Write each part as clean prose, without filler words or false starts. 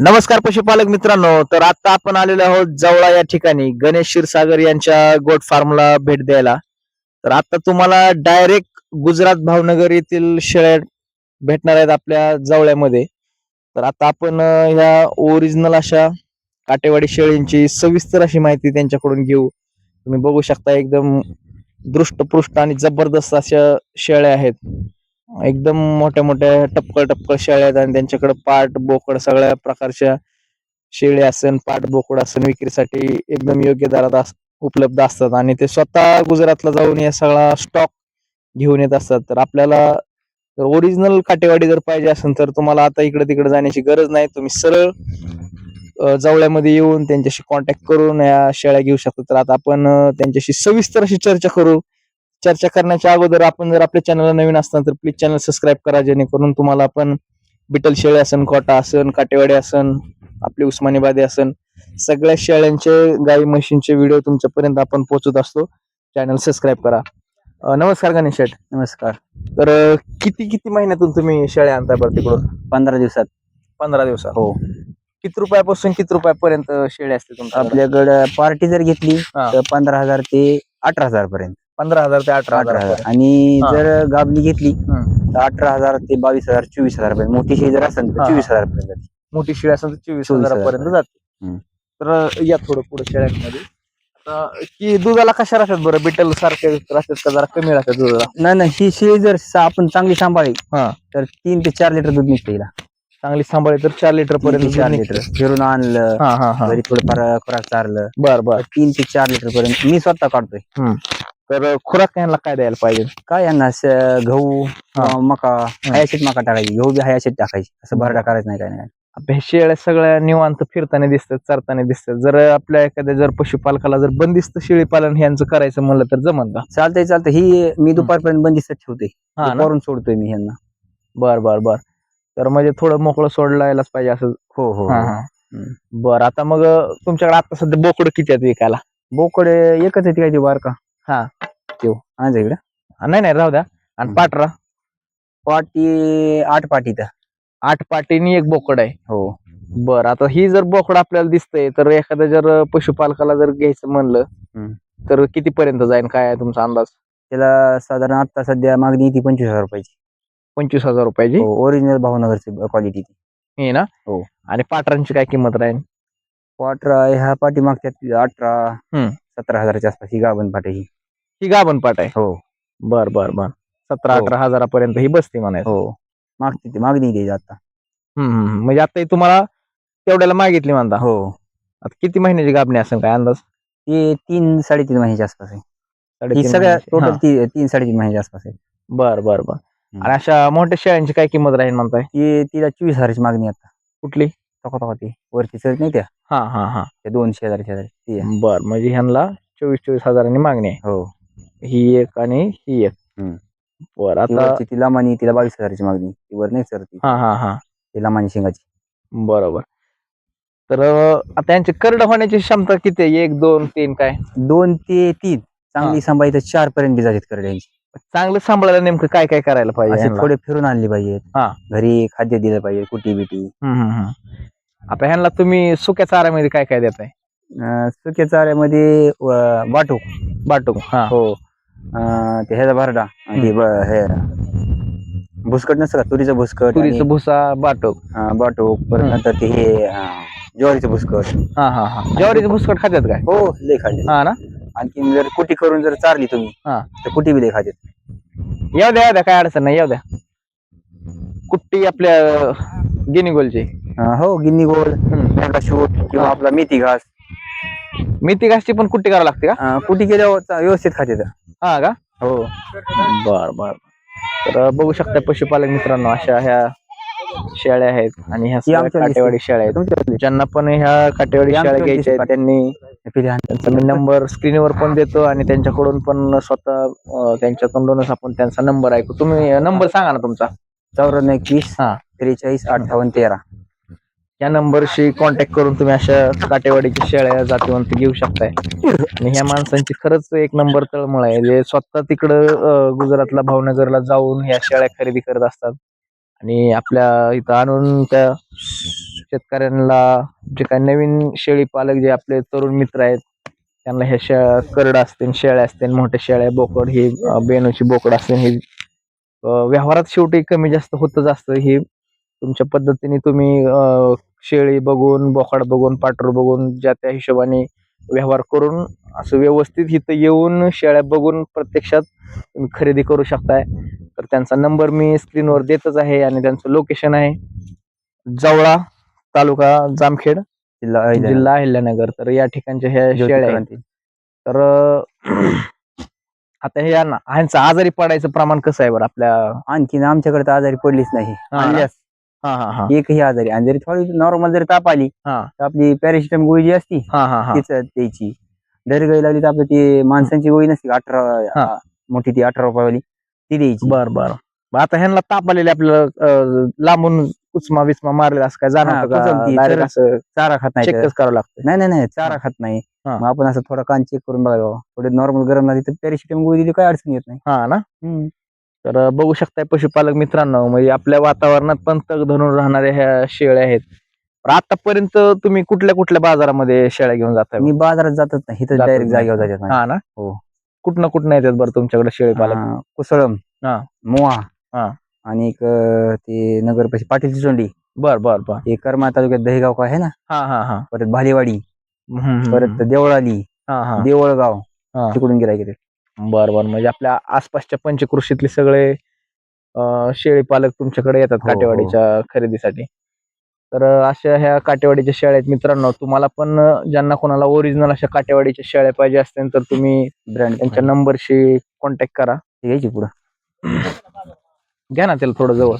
नमस्कार पशुपालक मित्रांनो. तर आता आपण आलेलो आहोत जवळा या ठिकाणी गणेश क्षीरसागर यांच्या गोट फार्मला भेट द्यायला. तर आता तुम्हाला डायरेक्ट गुजरात भावनगर येथील शेळ्या भेटणार आहेत आपल्या जवळ्यामध्ये. तर आता आपण ह्या ओरिजिनल अशा काटेवाडी शेळींची सविस्तर अशी माहिती त्यांच्याकडून घेऊ. तुम्ही बघू शकता एकदम दृष्टपुष्ट आणि जबरदस्त अशा शेळ्या आहेत. एकदम मोठ्या मोठ्या टपकळ टपकळ शेळ्या आहेत आणि त्यांच्याकडे पाट बोकड सगळ्या प्रकारच्या शेळ्या असन पाट बोकड असन विक्रीसाठी एकदम योग्य दरात उपलब्ध असतात आणि ते स्वतः गुजरातला जाऊन या सगळा स्टॉक घेऊन येत असतात. तर आपल्याला जर ओरिजिनल काटेवाडी जर पाहिजे असेल तर तुम्हाला आता इकडे तिकडे जाण्याची गरज नाही. तुम्ही सरळ जवळ्यामध्ये येऊन त्यांच्याशी कॉन्टॅक्ट करून या शेळ्या घेऊ शकता. तर आता आपण त्यांच्याशी सविस्तर अशी चर्चा करू. चर्चा करण्याच्या अगोदर आपण जर आपल्या चॅनलला नवीन असताना तर प्लीज चॅनल सबस्क्राईब करा, जेणेकरून तुम्हाला आपण बिटल शेळी असन कोटा असन काटेवाडी असन आपली उस्मानीबादी असन सगळ्या शेळ्यांचे गाई म्हशींचे व्हिडिओ तुमच्यापर्यंत आपण पोहोचत असतो. चॅनल सबस्क्राईब करा. नमस्कार गणेश शेठ. नमस्कार. तर किती किती महिन्यातून तुम्ही शेळ्या आणताय बरं तिकडून? 15 दिवसात. 15 दिवसात. हो. किती रुपयापासून किती रुपयापर्यंत शेळी असते तुमच्याकडे? आपल्याकडे पार्टी जर घेतली हा. तर 15,000 ते 18,000 पर्यंत. 15,000 ते 18,000 18,000 आणि हा. जर गाबली घेतली हम्म. तर 18,000 ते 22,000 24,000 पर्यंत. मोठी शेळी जर असेल तर हा. 24,000 पर्यंत जाते. मोठी शेळी असेल तर 24,000 पर्यंत 24,000 जाते. हम्म. तर या थोडं पुढे शेळ्यांमध्ये की दुधाला कशा राहतात बरं? बिटल सारखे राहतात का जरा कमी राहतात दुधाला? नाही ही शेळी जर आपण चांगली सांभाळली हा. तर 3 ते 4 लिटर दूध निघते हिला. चांगली सांभाळली तर 4 लिटर 3 पर्यंत ते 4 दूध लिटर निघतं. फिरून आणलं हा हा हा. घरी थोडंफार खुराक चारलं बर बर. तर 3 ते 4 लिटर पर्यंत मी स्वतः काढतोय. तर खुराक यांना काय द्यायला पाहिजे? काय यांना गहू किंवा मका हयाशीत मका टाकायची, गहू बी हयाशीत टाकायची, असं भरडा करायचं नाही काय नाही. आपल्या शेळ्या सगळ्या निवांत फिरताना दिसतात चरताना दिसतात. जर आपल्या एखाद्या जर पशुपालकाला जर बंदिस्त शेळी पालन यांचं करायचं म्हणलं तर जमन का? चालतंय ही मी दुपारपर्यंत बंदिस्त ठेवते. हा ना. दुपारून सोडतोय मी ह्यांना. बर बर बर. तर म्हणजे थोडं मोकळं सोडला यायलाच पाहिजे असं. हो हो हा हो. हा. बर. आता मग तुमच्याकडे आता सध्या बोकड किती आहेत विकायला? बोकड एकच आहे ती काय ती बारका. हा. त्यो आज इकडे नाही नाही राहू द्या. आणि पाटरा? पाटी 8 पाटी तर. 8 पाटीनी एक बोकड आहे. हो. बर. आता ही जर बोकड आपल्याला दिसतंय तर एखाद्या जर पशुपालकाला जर घ्यायचं म्हणलं तर किती पर्यंत जाईल? काय आहे तुमचा अंदाज? त्याला साधारण आता सध्या मागणी ती 25,000 रुपयाची. 25,000 रुपयाची? हो. ओरिजिनल भावनगरची क्वालिटी ती. हे ना. हो. आणि पाटरांची काय किंमत राहील? पाटरा ह्या पाटी मागतात 18 हम्म. 17,000च्या आसपास ही गाभण पाट आहे ही. ही गाभण पाट आहे? हो बर बर बर. 17-18 हजारापर्यंत ही बसते म्हणायचं. हो. मागणी द्यायची आता. म्हणजे आता ही तुम्हाला तेवढ्याला मागितली म्हणता? हो. आता किती महिन्याची गाभणी असेल काय अंदाज? ते 3-3.5 महिन्याच्या आसपास आहे. ही 3.5 सगळ्या महिन्याची. टोटल हा. 3-3.5 महिन्याच्या आसपास आहे. बर बर बर. आणि अशा मोठ्या शेळ्यांची काय किंमत राहील म्हणताय? तिला 24,000ची मागणी आता. कुठली? ती वरती चढत नाही त्या हा हा हा. त्या 2 शेजारी ती आहे. बर. म्हणजे ह्यांना 24 हजारांनी मागणी आहे. हो. ही एक आणि ही एक. बर. ती आता वरची ती लमानी तिला 22,000ची मागणी. ती वर नाही चढती. हा हा हा. ती लमानी शिंगाची. बरोबर. तर आता यांची करड होण्याची क्षमता किती आहे? 1 2 3 काय? 2 ते 3 चांगली सांभाळी तर 4 पर्यंत बी जातात करड्यांची. चांगलं सांभाळायला नेमकं काय काय करायला पाहिजे असे ह्यांना? थोडे फिरून आणले पाहिजेत. हा. घरी खाद्य दिलं पाहिजे, कुटी बिटी. आता ह्यांना तुम्ही सुक्या चाऱ्यामध्ये काय काय देताय? सुक्या चाऱ्यामध्ये वाटूक. बाटू. हा. हो. ते ह्याचा भरडा आणि ते हे भुसकट नसतं का तुरीचं भुसकट, तुरीचं भुसा बाटू. वाटूक, परत नंतर ते हे ज्वारीचं भुसकट. हा हा हा. ज्वारीचं भुसकट खात्यात काय? हो लय खाते. हा ना. आणखी जर कुटी करून जर चारली तुम्ही हा. तर कुटी बी लय खाते. येऊ द्या काय अडचण नाही. येऊ द्या. कुट्टी आपल्या गिनीगोलची. हो. गिन्नी गोल, मेगा शूट किंवा आपला मेथी घास. मेथी घासची पण कुट्टी करावी लागते का? कुटी केल्यावर व्यवस्थित खाते. हा का? हो. बर बर. तर बघू शकता पशुपालक मित्रांनो, अशा ह्या शेळ्या आहेत आणि ह्या सगळ्या आमच्या काटेवाडी शेळ्या आहेत. ज्यांना पण ह्या काटेवाडी शेळ्या घ्यायच्या आहेत त्यांनी त्यांचा मी नंबर स्क्रीनवर पण देतो आणि त्यांच्याकडून पण स्वतः त्यांच्या तोंडूनच आपण त्यांचा नंबर ऐकू. तुम्ही नंबर सांगा ना तुमचा. 9421 हा. 43 58 13. या नंबरशी कॉन्टॅक्ट करून तुम्ही अशा काटेवाडीची शेळ्या जातीवंत घेऊ शकताय. आणि ह्या माणसांची खरंच एक नंबर तळमळ आहे, जे स्वतः तिकडं गुजरातला भावनगरला जाऊन ह्या शेळ्या खरेदी करत असतात आणि आपल्या इथं आणून त्या शेतकऱ्यांना जे काही नवीन शेळी पालक जे आपले तरुण मित्र आहेत त्यांना ह्या करड असतील, शेळ्या असतील, मोठ्या शेळ्या, बोकड ही बेणूची बोकड असतील ही व्यवहारात शेवटी कमी जास्त होतच असतं. हे तुमच्या पद्धतीने तुम्ही शेळी बघून, बोकड बघून, पाखरू बघून ज्या त्या हिशोबाने व्यवहार करून असं व्यवस्थित इथं येऊन शेळ्या बघून प्रत्यक्षात तुम्ही खरेदी करू शकताय. तर त्यांचा नंबर मी स्क्रीनवर देतच आहे आणि त्यांचं लोकेशन आहे जवळा, तालुका जामखेड, जिल्हा अहिल्यानगर. तर या ठिकाणच्या ह्या शेळ्या आहेत. तर आता हे ह्यांचं आजारी पडायचं प्रमाण कसं आहे बरं आपल्या? आणखीन आमच्याकडे तर आजारी पडलीच नाही. आणल्यास एकही आजारी, आणि जरी थोडी नॉर्मल जरी ताप आली तर आपली पॅरासिटामॉल गोळी जी असती तीच द्यायची. जरी गाई लागली तर आपली ती माणसांची गोळी नसती 18 मोठी, ती 18 रुपयावाली, ती द्यायची. बरं. आता ह्यांना ताप आलेले आपल्याला लांबून कुचमा बिचमा मारलेला असं काय जाणवतं का? Direct असं चारा खात नाही. चेकच करावं लागतं? नाही, चारा खात नाही. मग आपण असं थोडा कान चेक करून बघावं. थोडे नॉर्मल गरम झाली तर पॅरासिटामॉल गोळी दिली, काय अडचण येत नाही. हा ना. तर बघू शकताय पशुपालक मित्रांनो, म्हणजे आपल्या वातावरणात पण तग धरून राहणाऱ्या ह्या शेळ्या आहेत. आतापर्यंत तुम्ही कुठल्या कुठल्या बाजारामध्ये शेळ्या घेऊन जाताय? मी बाजारात जातच नाही, इथं डायरेक्ट जागेवर जातात. हा ना. हो. कुठनं येतात बरं तुमच्याकडे शेळी पालक? कुसळम, मोहा, हा. आणि एक ते नगरपाशी पाटीलची चोंडी. बर. हे करमाळा तालुक्यात दहेगाव का आहे ना. हा. परत भालेवाडी, परत देवळाली, देवळगाव, तिकडून गिराईक येते. बरं. म्हणजे आपल्या आसपासच्या पंचकृषीतले सगळे शेळी पालक तुमच्याकडे येतात काटेवाडीच्या खरेदीसाठी. तर अशा ह्या काटेवाडीच्या शेळ्या आहेत मित्रांनो. तुम्हाला पण ज्यांना कोणाला ओरिजिनल अशा काटेवाडीच्या शेळ्या पाहिजे असतील तर तुम्ही ब्रँड त्यांच्या नंबरशी कॉन्टॅक्ट करा. घ्यायची पुढं घ्या ना त्याला थोडं जवळ.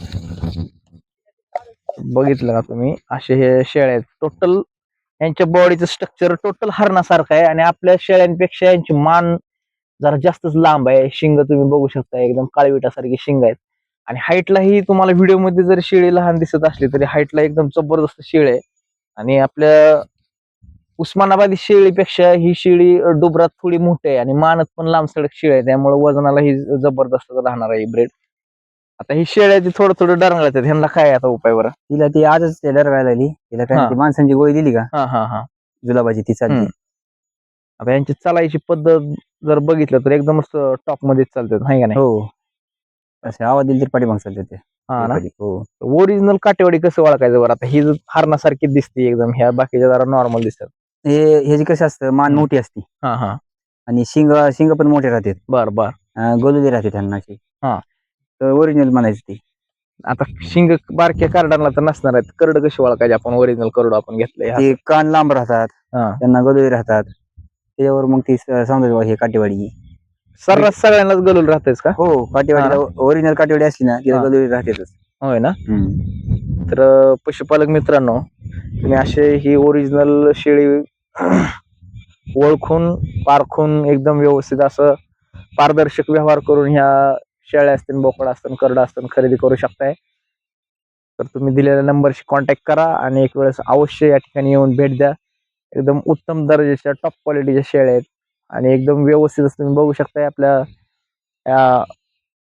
बघितलं का तुम्ही, असे हे शेळ्या आहेत. टोटल यांच्या बॉडीचं स्ट्रक्चर टोटल हरणासारखं आहे आणि आपल्या शेळ्यांपेक्षा यांची मान जरा जास्तच लांब आहे. शिंग तुम्ही बघू शकता, एकदम काळविटासारखी शिंग आहेत. आणि हाईटलाही तुम्हाला व्हिडिओमध्ये जरी शेळी लहान दिसत असली तरी हाईटला एकदम जबरदस्त शेळी आहे. आणि आपल्या उस्मानाबादी शेळीपेक्षा ही शेळी डुबरात थोडी मोठी आहे आणि मानत पण लांब सडक शेळी आहे, त्यामुळे वजनाला ही जबरदस्त राहणार आहे ब्रेड. आता ही शेळ्याची थोडं डरंगळत आहेत, ह्यांना काय आता उपाय बरं? तिला ती आजच डरवायला लागली. तिला काय ती माणसांची गोळी दिली का जुलाबाची, ती चालली. आता यांची चालायची पद्धत जर बघितलं तर एकदमच टॉप मध्ये चालतात, हाय का नाही? हो. असे आवाज दिली तर पाठीमाग चालते ते. हा ना. हो. ओरिजिनल काटेवाडी कसं ओळखायचं बरं? आता ही हरणासारखी दिसते एकदम, ह्या बाकीच्या जरा नॉर्मल दिसतात. ह्याची कसं असतं, मान मोठी असते आणि शिंग पण मोठे राहतात. बर. गोलुली राहते त्यांना. हा. तर ओरिजिनल म्हणायची ती. आता शिंग बारक्या कार्डांना तर नसणार आहेत. करड कशी ओळखायची आपण? ओरिजिनल करड आपण घेतलंय ते कान लांब राहतात, त्यांना गलुली राहतात. त्याच्यावर मग ती समजा हे काटेवाडी. सर्रास सगळ्यांनाच गलूल राहतेच का? हो, काटेवाडीला ओरिजिनल काटेवाडी असली ना तिला गलुली राहतेच. होय ना. तर पशुपालक मित्रांनो, तुम्ही असे ही ओरिजिनल शेळी ओळखून पारखून एकदम व्यवस्थित असं पारदर्शक व्यवहार करून ह्या शेळ्या असतील, बोकड असतील, करड असतील खरेदी करू शकताय. तर तुम्ही दिलेल्या नंबरशी कॉन्टॅक्ट करा आणि एक वेळेस अवश्य या ठिकाणी येऊन भेट द्या. एकदम उत्तम दर्जाच्या टॉप क्वालिटीच्या शेळ्या आहेत आणि एकदम व्यवस्थित तुम्ही बघू शकताय. आपल्या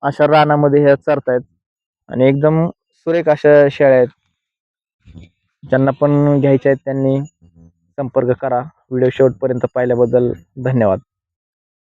अशा रानामध्ये ह्या चरतायत आणि एकदम सुरेख अशा शेळ्या आहेत. ज्यांना पण घ्यायच्या आहेत त्यांनी संपर्क करा. व्हिडिओ शेवटपर्यंत पाहिल्याबद्दल धन्यवाद.